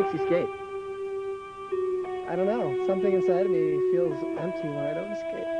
makes you skate? I don't know. Something inside of me feels empty when I don't skate.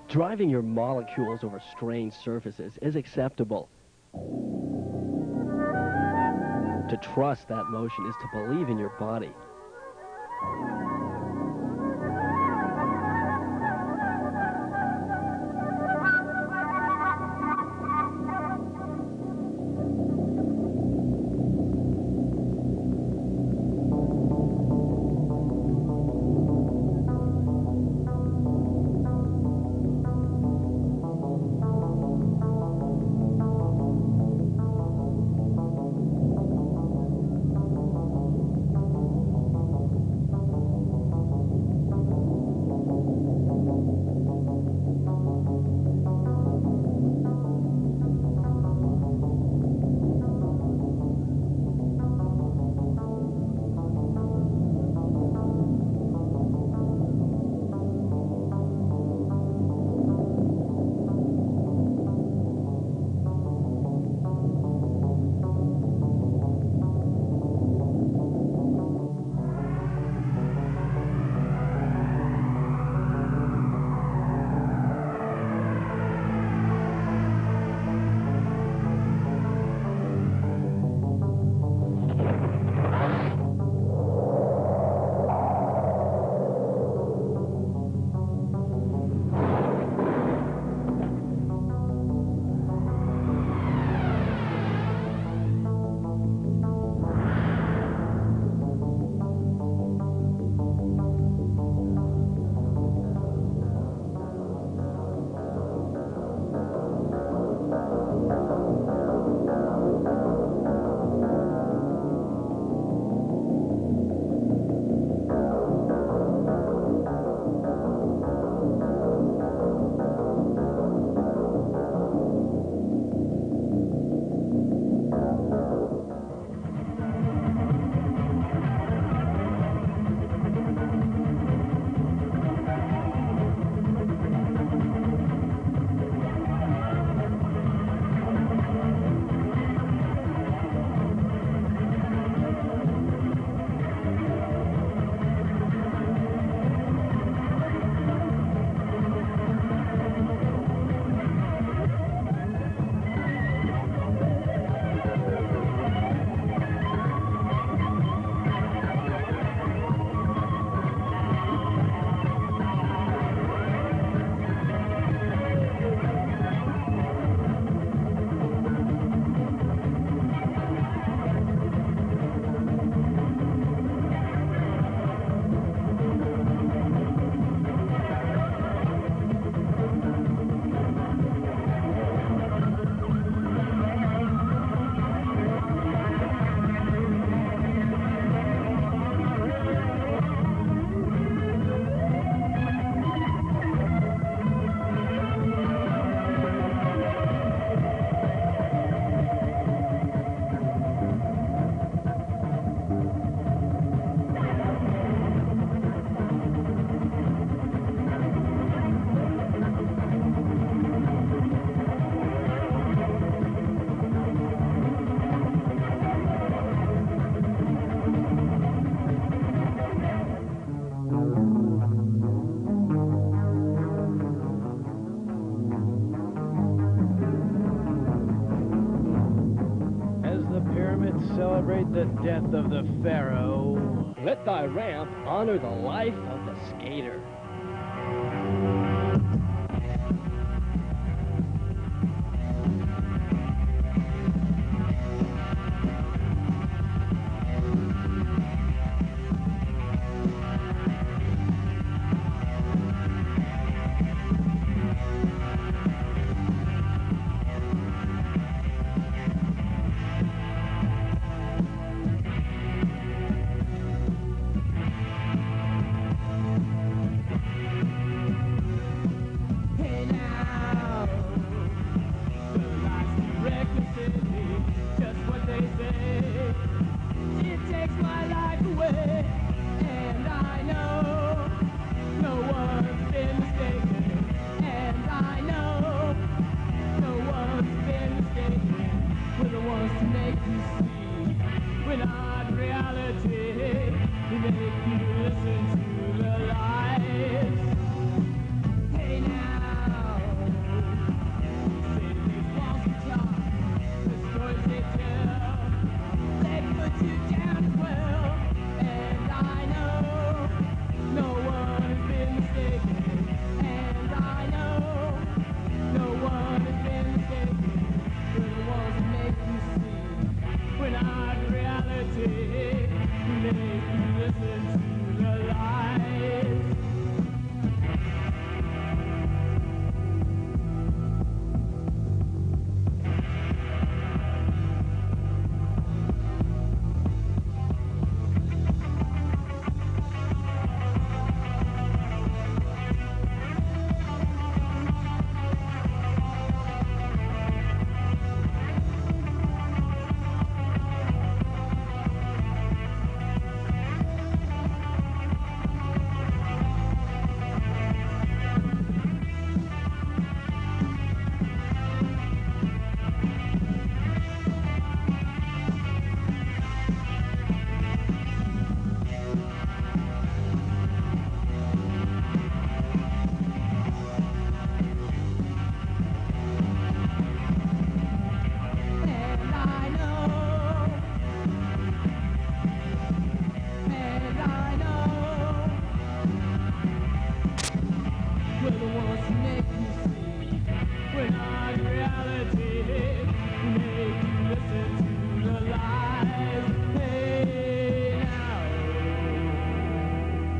Driving your molecules over strange surfaces is acceptable. To trust that motion is to believe in your body. celebrate the death of the pharaoh. Let thy ramp honor the life of the skater.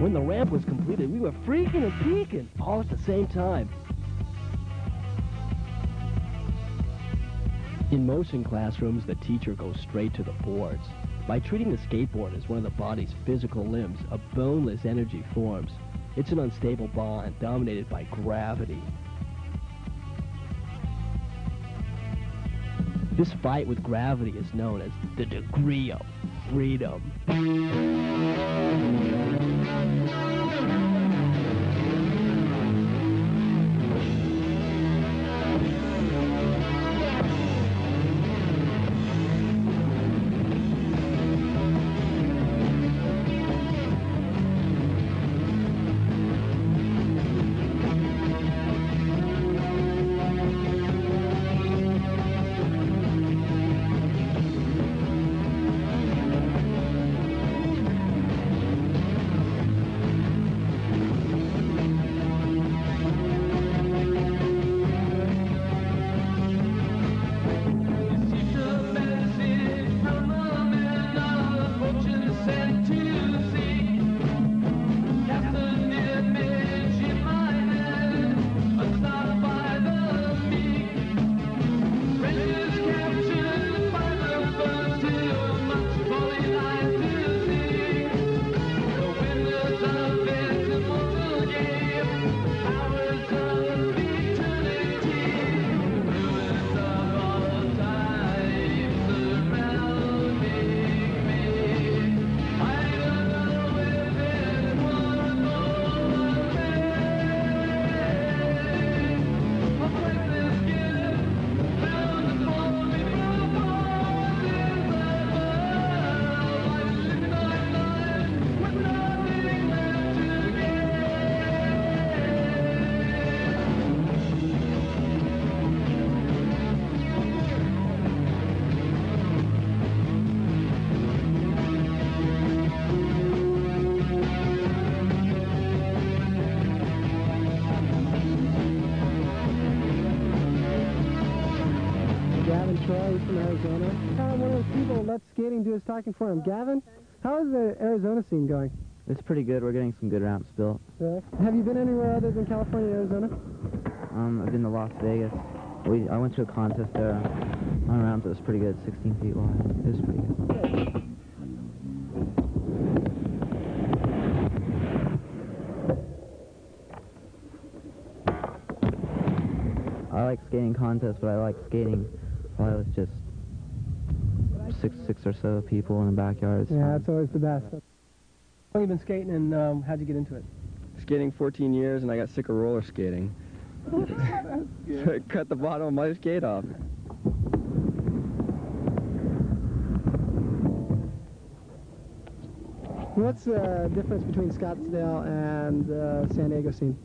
When the ramp was completed, we were freaking and peeking all at the same time. In motion classrooms, the teacher goes straight to the boards. By treating the skateboard as one of the body's physical limbs, a boneless energy forms. It's an unstable bond dominated by gravity. This fight with gravity is known as the degree of freedom. Troy. He's from Arizona. One of those people that lets skating do his talking for him. Gavin, how is the Arizona scene going? It's pretty good. We're getting some good ramps built. Really? Have you been anywhere other than California, Arizona? I've been to Las Vegas. I went to a contest there on ramp that was pretty good, 16 feet wide. It was pretty good. I like skating contests, but I like skating while I was just six or so people in the backyard. Yeah, that's always the best. How long have you been skating, and how'd you get into it? Skating 14 years, and I got sick of roller skating. So I cut the bottom of my skate off. What's the difference between Scottsdale and San Diego scene?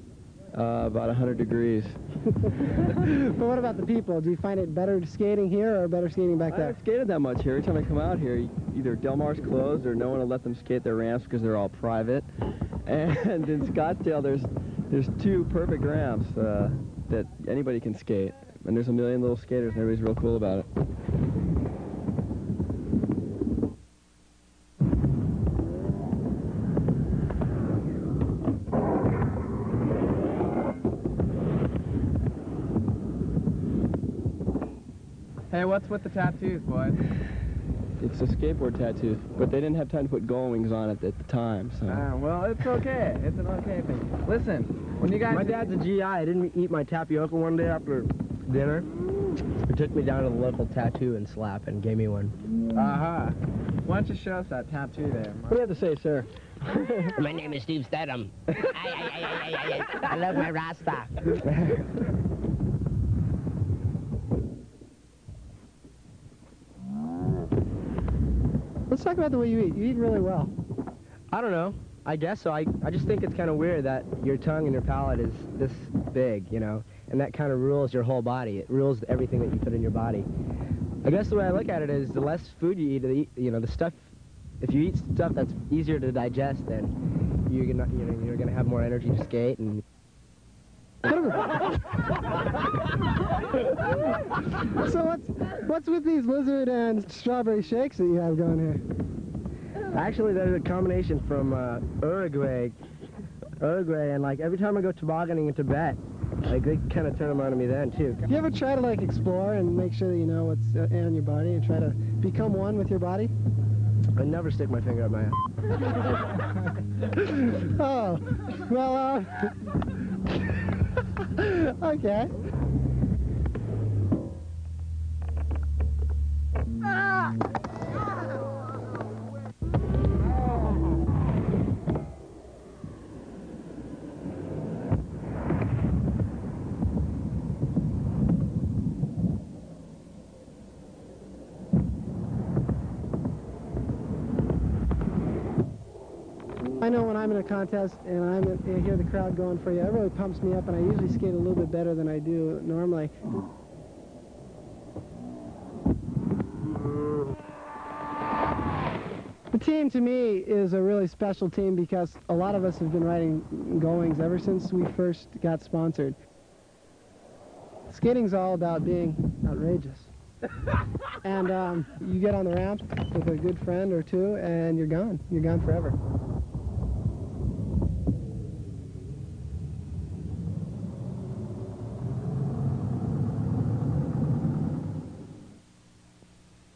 About 100 degrees. But what about the people? Do you find it better skating here or better skating back I there? haven't skated that much here. Every time I come out here, either Del Mar's closed or no one will let them skate their ramps because they're all private. And in Scottsdale, there's two perfect ramps that anybody can skate. And there's a million little skaters, and everybody's real cool about it. Hey, what's with the tattoos, boys? It's a skateboard tattoo, but they didn't have time to put Gullwings on it at the time, so... Well, it's okay. It's an okay thing. Listen, when you guys... My dad's a GI. I didn't eat my tapioca one day after dinner. He took me down to the local tattoo and slap and gave me one. Uh-huh. Why don't you show us that tattoo there, What do you have to say, sir? My name is Steve Statham. I love my Rasta. Let's talk about the way you eat. You eat really well. I don't know. I guess so. I just think it's kind of weird that your tongue and your palate is this big, you know, and that kind of rules your whole body. It rules everything that you put in your body. I guess the way I look at it is the less food you eat, you know, the stuff, if you eat stuff that's easier to digest, then you're gonna have more energy to skate and... So what's with these lizard and strawberry shakes that you have going here? Actually, there's a combination from Uruguay, and like every time I go tobogganing in Tibet, like they kind of turn them on to me then too. Do you ever try to like explore and make sure that you know what's on your body and try to become one with your body? I never stick my finger up my ass. Oh, well, okay. I know when I'm in a contest and I hear the crowd going for you, it really pumps me up, and I usually skate a little bit better than I do normally. The team, to me, is a really special team because a lot of us have been riding Gullwings ever since we first got sponsored. Skating's all about being outrageous. And you get on the ramp with a good friend or two, and you're gone. You're gone forever.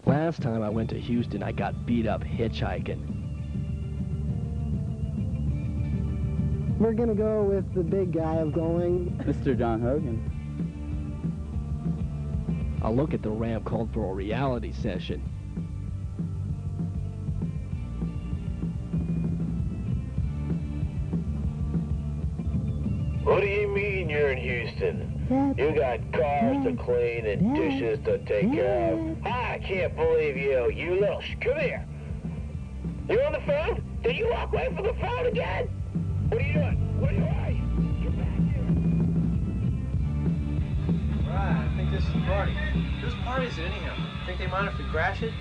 Last time I went to Houston, I got beat up hitchhiking. We're gonna go with the big guy of Gullwing. Mr. John Hogan. A look at the ramp called for a reality session. What do you mean you're in Houston? You got cars to clean and dishes to take care of. I can't believe you. You little come here. You on the phone? Did you walk away from the phone again? What are you doing? Where are you? Get back here. Right, I think this is a party. Whose party is it anyhow? Think they mind if we crash it?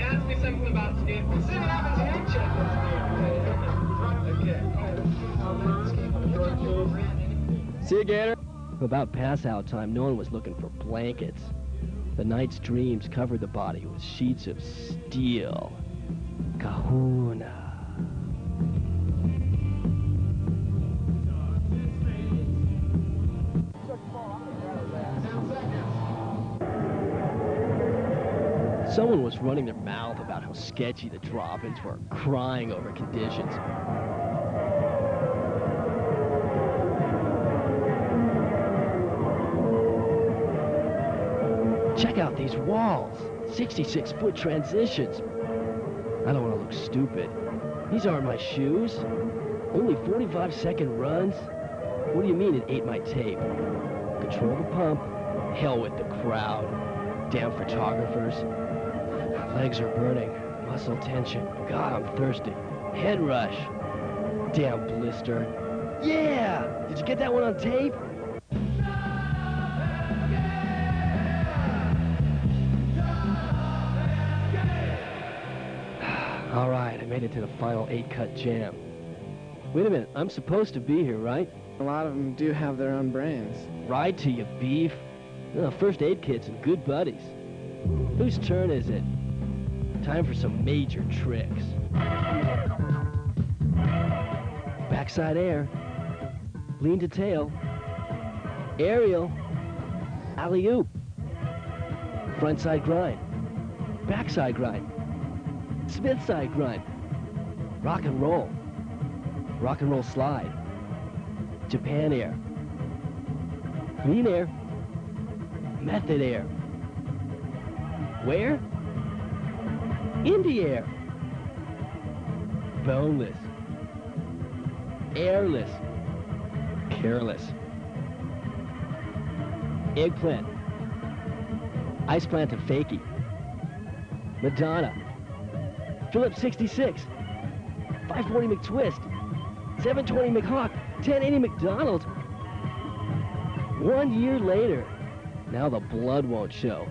Ask me something about skateboarding. See what happens when you check this. See you, Gator. About pass-out time, no one was looking for blankets. The night's dreams covered the body with sheets of steel. Kahuna. Someone was running their mouth about how sketchy the drop-ins were, crying over conditions. Check out these walls, 66-foot transitions. I don't want to look stupid. These aren't my shoes. Only 45-second runs. What do you mean it ate my tape? Control the pump. Hell with the crowd. Damn photographers. Legs are burning. Muscle tension. God, I'm thirsty. Head rush. Damn blister. Yeah! Did you get that one on tape? All right, I made it to the final 8-cut jam. Wait a minute, I'm supposed to be here, right? A lot of them do have their own brains. Ride to you, beef. First aid kits and good buddies. Whose turn is it? Time for some major tricks. Backside air. Lean to tail. Aerial. Alley-oop. Frontside grind. Backside grind. Smith side grind. Rock and roll. Rock and roll slide. Japan air. Lean air. Method air. Where? In the air. Boneless. Airless. Careless. Eggplant. Ice plant to fakie. Madonna. Phillips 66. 540 McTwist. 720 McHawk. 1080 McDonald. 1 year later. Now the blood won't show.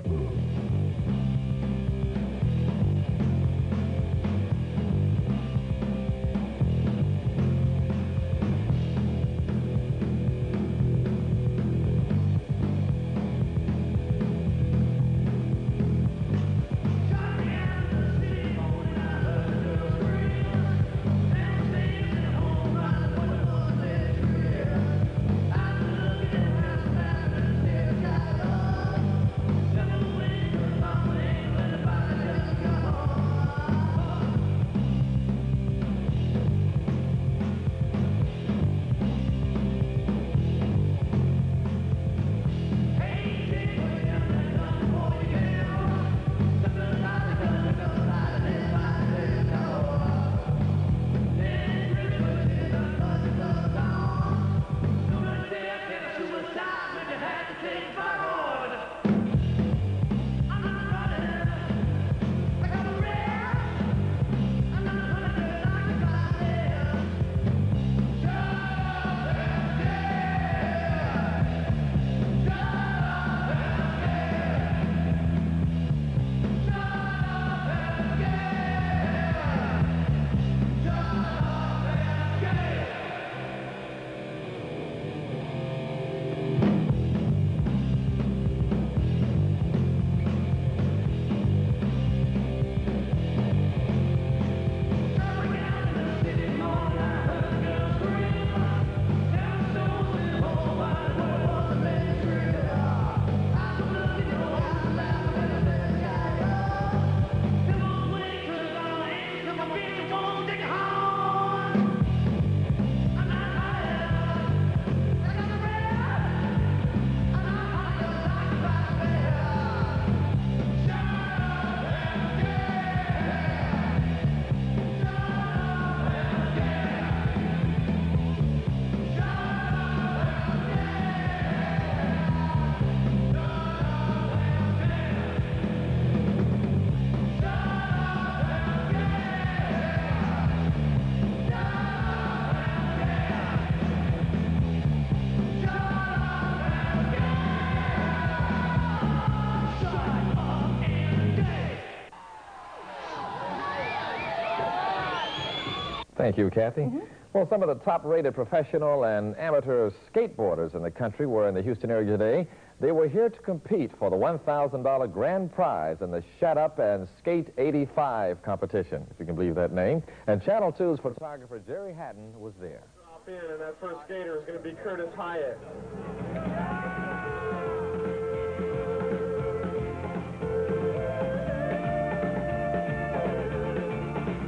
Thank you, Kathy. Well, some of the top-rated professional and amateur skateboarders in the country were in the Houston area today. They were here to compete for the $1,000 grand prize in the Shut Up and Skate 85 competition, if you can believe that name. And Channel 2's photographer Jerry Haddon was there. Drop in, and that first skater is going to be Curtis Hyatt.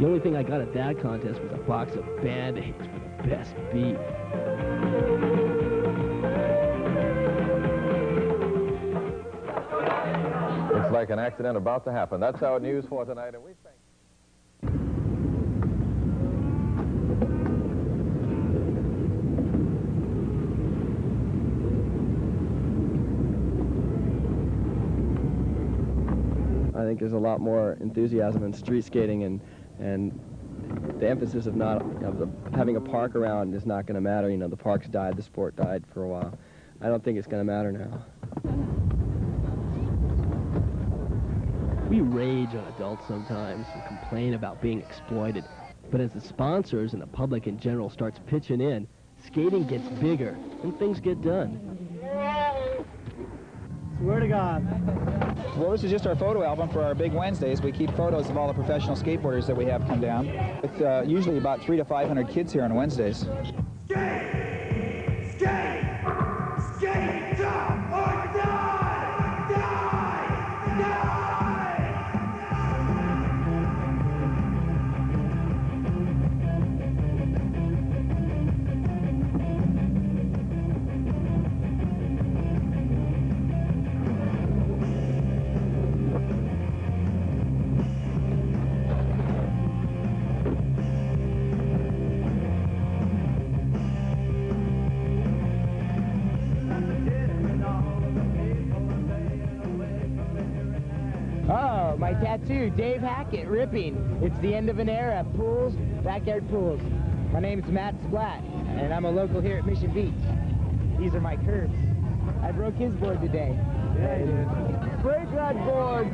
The only thing I got at that contest was a box of Band-Aids for the best beat. Looks like an accident about to happen. That's our news for tonight, and we thank I think there's a lot more enthusiasm in street skating, and the emphasis of having a park around is not going to matter. You know, the parks died, the sport died for a while. I don't think it's going to matter now. We rage on adults sometimes and complain about being exploited. But as the sponsors and the public in general starts pitching in, skating gets bigger and things get done. Swear to God. Well, this is just our photo album for our big Wednesdays. We keep photos of all the professional skateboarders that we have come down. With usually about 300 to 500 kids here on Wednesdays. Skate! Skate! Skate! Jump or die! Die! Die! Oh, my tattoo, Dave Hackett, ripping. It's the end of an era, pools, backyard pools. My name's Matt Splat, and I'm a local here at Mission Beach. These are my curbs. I broke his board today. Yeah, you did. Break that board!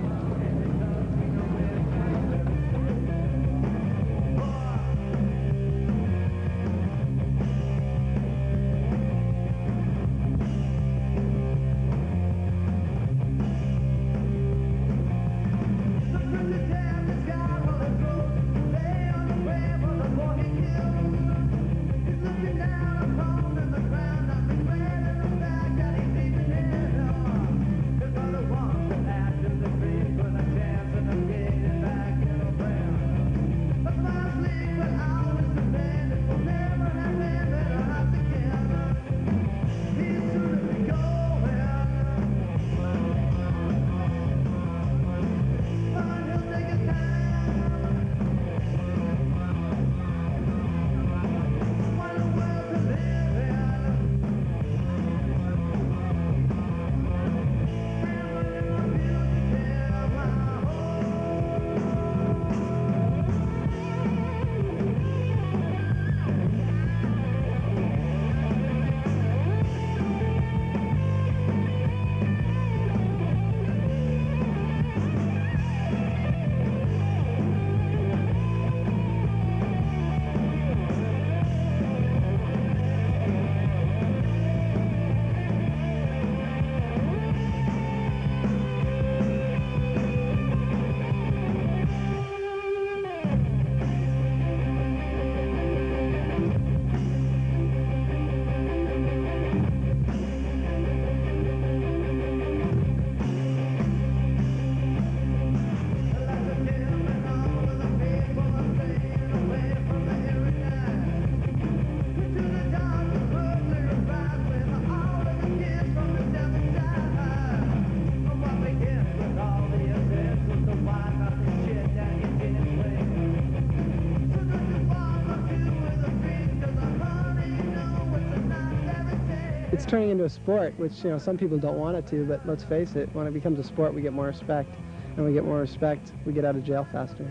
It's turning into a sport, which, you know, some people don't want it to, but let's face it, when it becomes a sport, we get more respect. And when we get more respect, we get out of jail faster.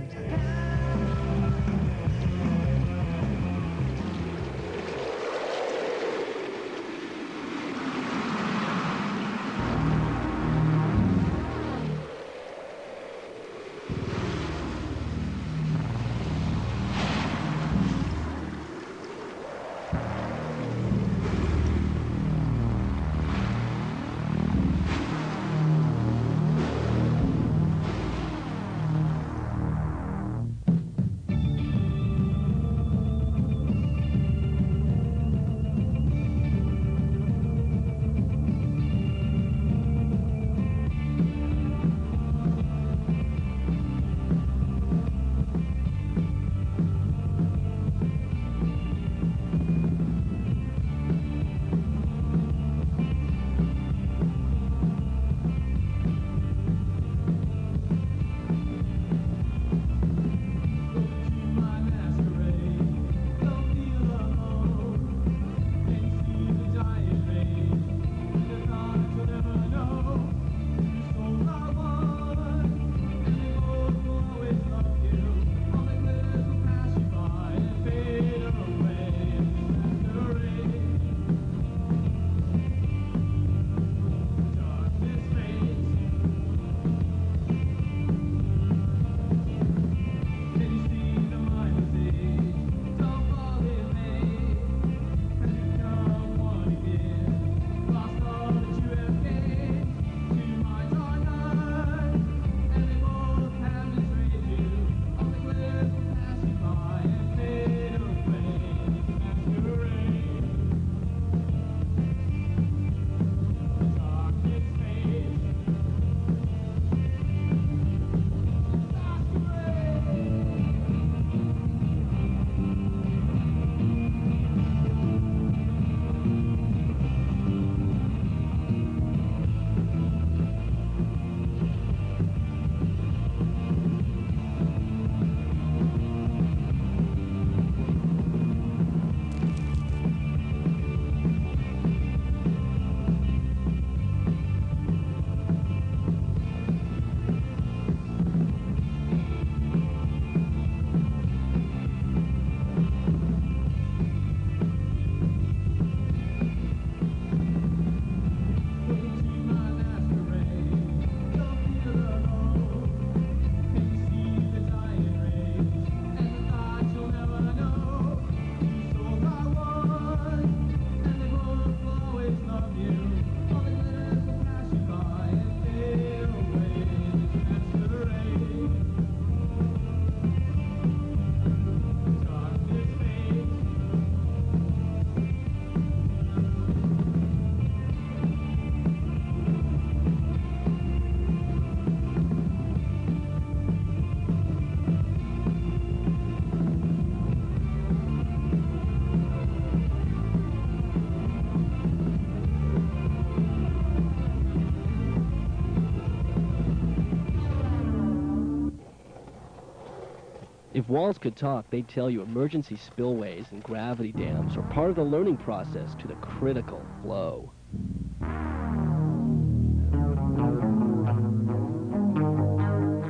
If walls could talk, they'd tell you emergency spillways and gravity dams are part of the learning process to the critical flow.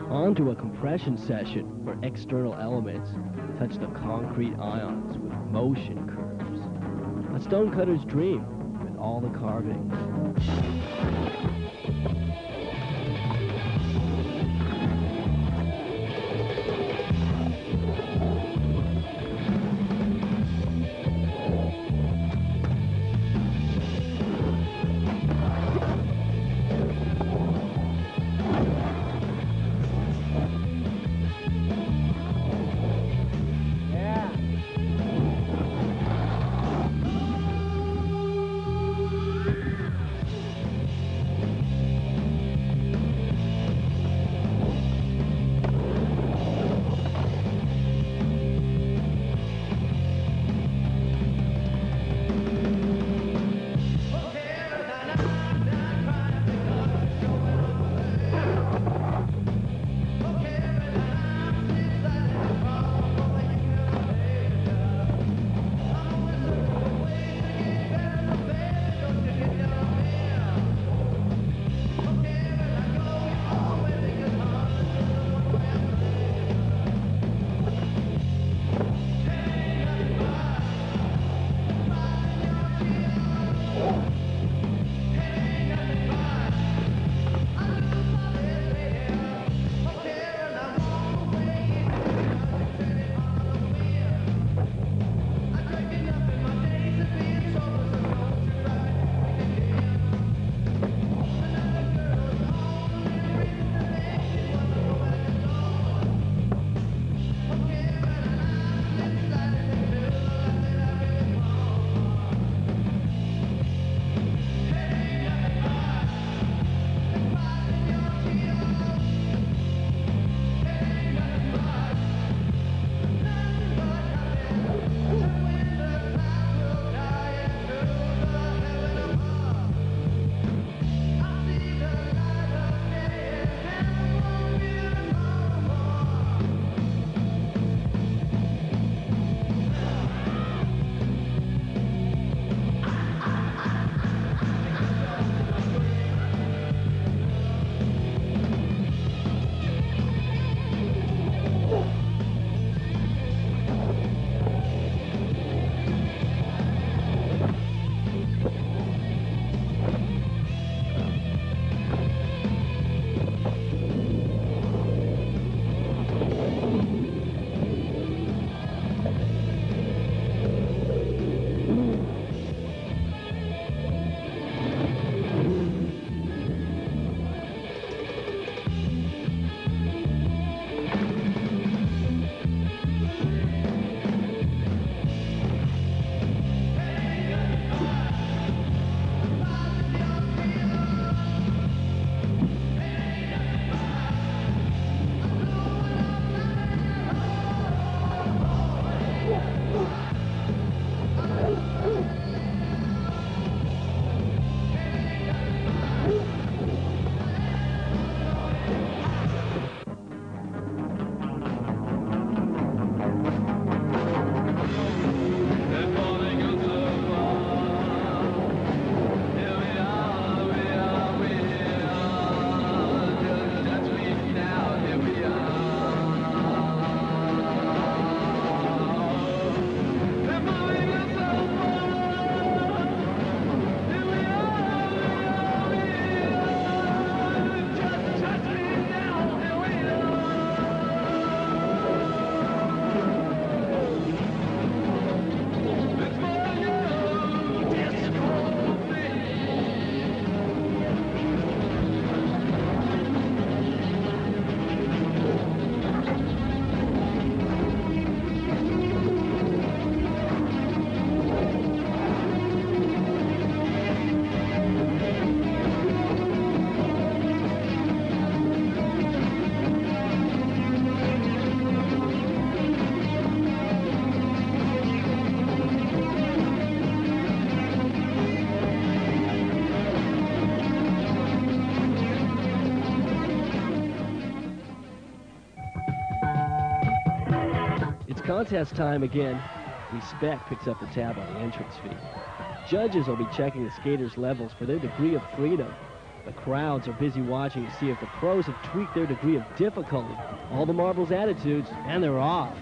On to a compression session where external elements touch the concrete ions with motion curves. A stonecutter's dream with all the carving. Contest time again. Respect picks up the tab on the entrance fee. Judges will be checking the skaters' levels for their degree of freedom. The crowds are busy watching to see if the pros have tweaked their degree of difficulty. All the marbles' attitudes, and they're off.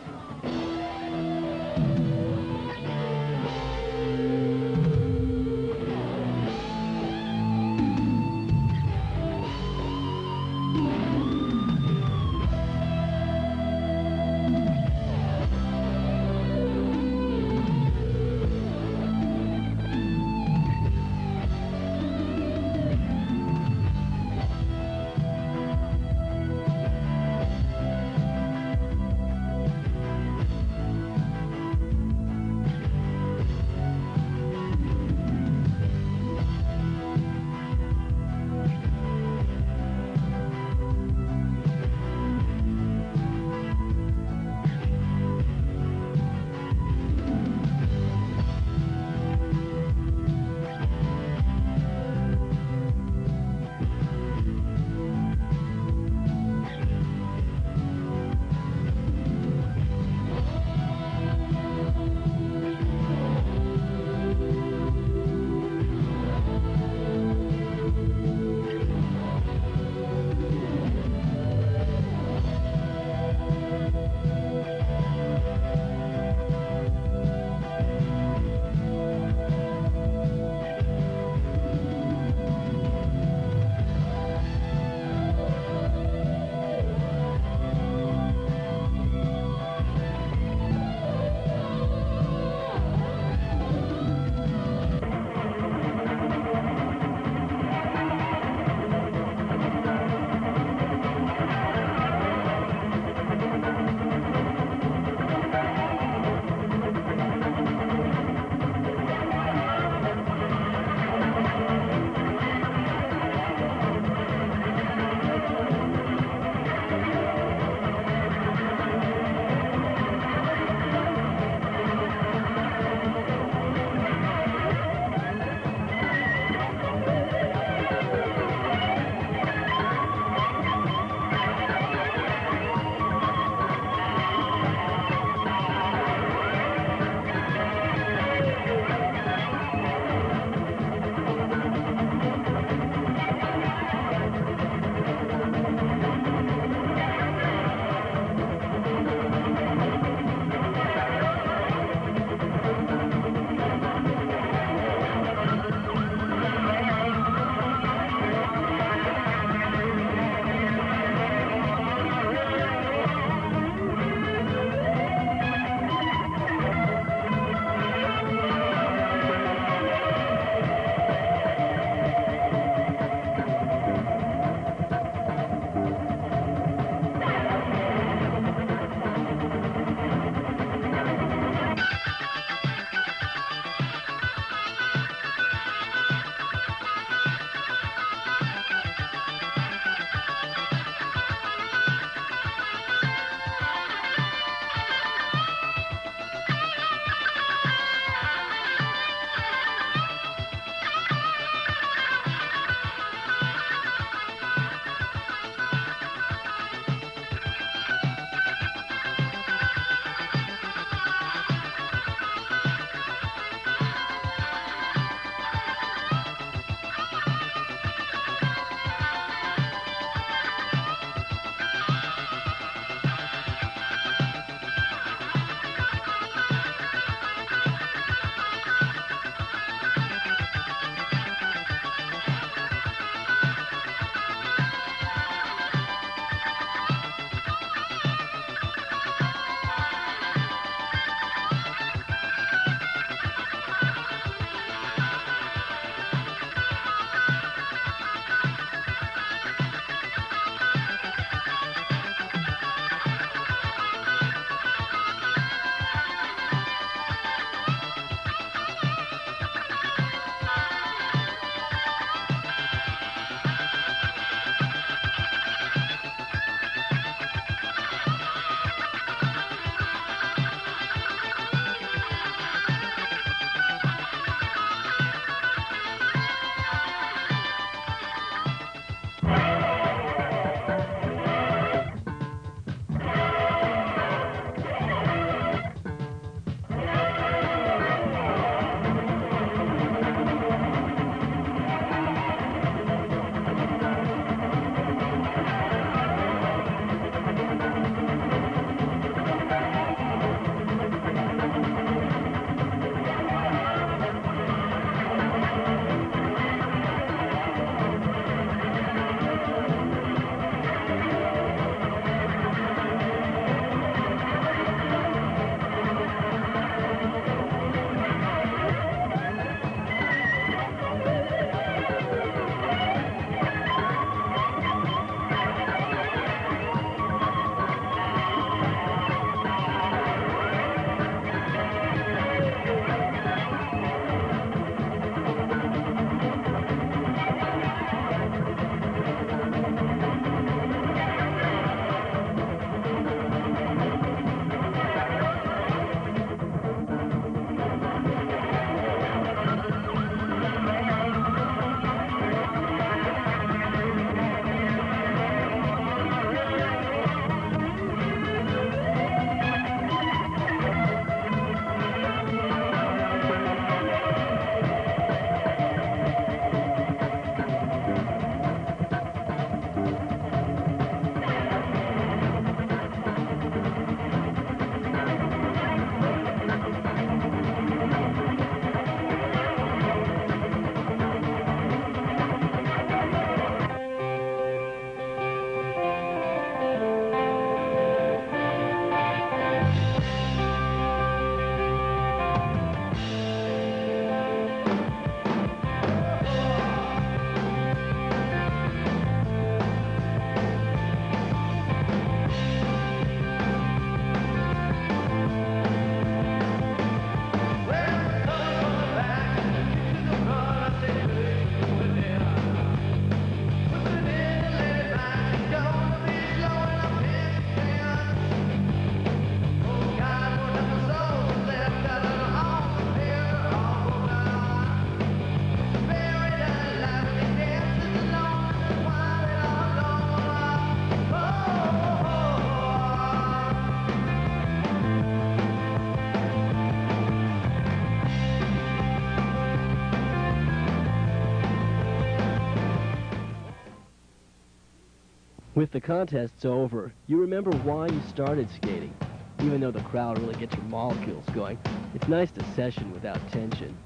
With the contests over, you remember why you started skating. Even though the crowd really gets your molecules going, it's nice to session without tension.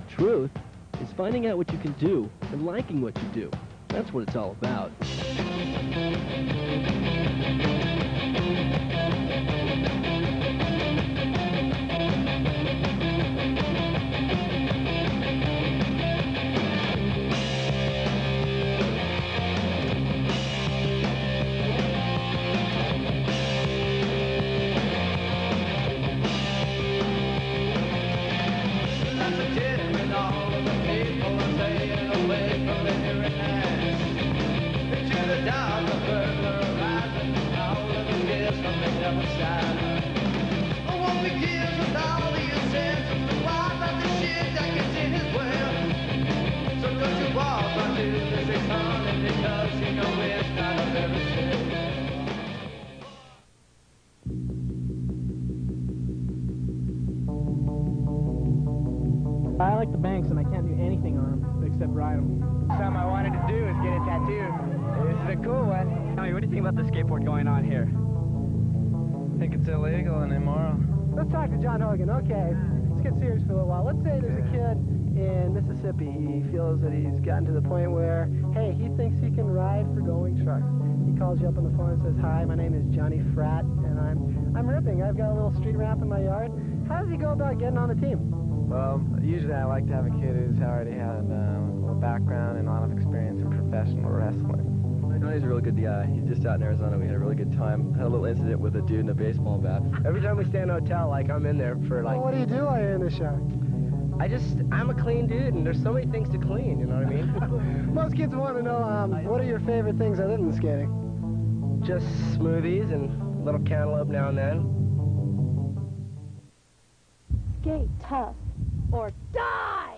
Truth is finding out what you can do and liking what you do. That's what it's all about. I like the banks, and I can't do anything on them except ride them. Something I wanted to do is get a tattoo. This is a cool one. Tell me, what do you think about the skateboard going on here? I think it's illegal and immoral. Let's talk to John Hogan. Okay, let's get serious for a little while. Let's say there's a kid in Mississippi. He feels that he's gotten to the point where, hey, he thinks he can ride for Gullwing trucks. He calls you up on the phone and says, hi, my name is Johnny Fratt, and I'm ripping. I've got a little street ramp in my yard. How does he go about getting on the team? Well, usually I like to have a kid who's already had a little background and a lot of experience in professional wrestling. Johnny's a really good guy. He's just out in Arizona. We had a really good time. Had a little incident with a dude in a baseball bat. Every time we stay in a hotel, like, I'm in there for, like... Well, what do you do while you're in the shower? I'm a clean dude, and there's so many things to clean, you know what I mean? Most kids want to know, what are your favorite things other than skating? Just smoothies and a little cantaloupe now and then. Skate tough or die!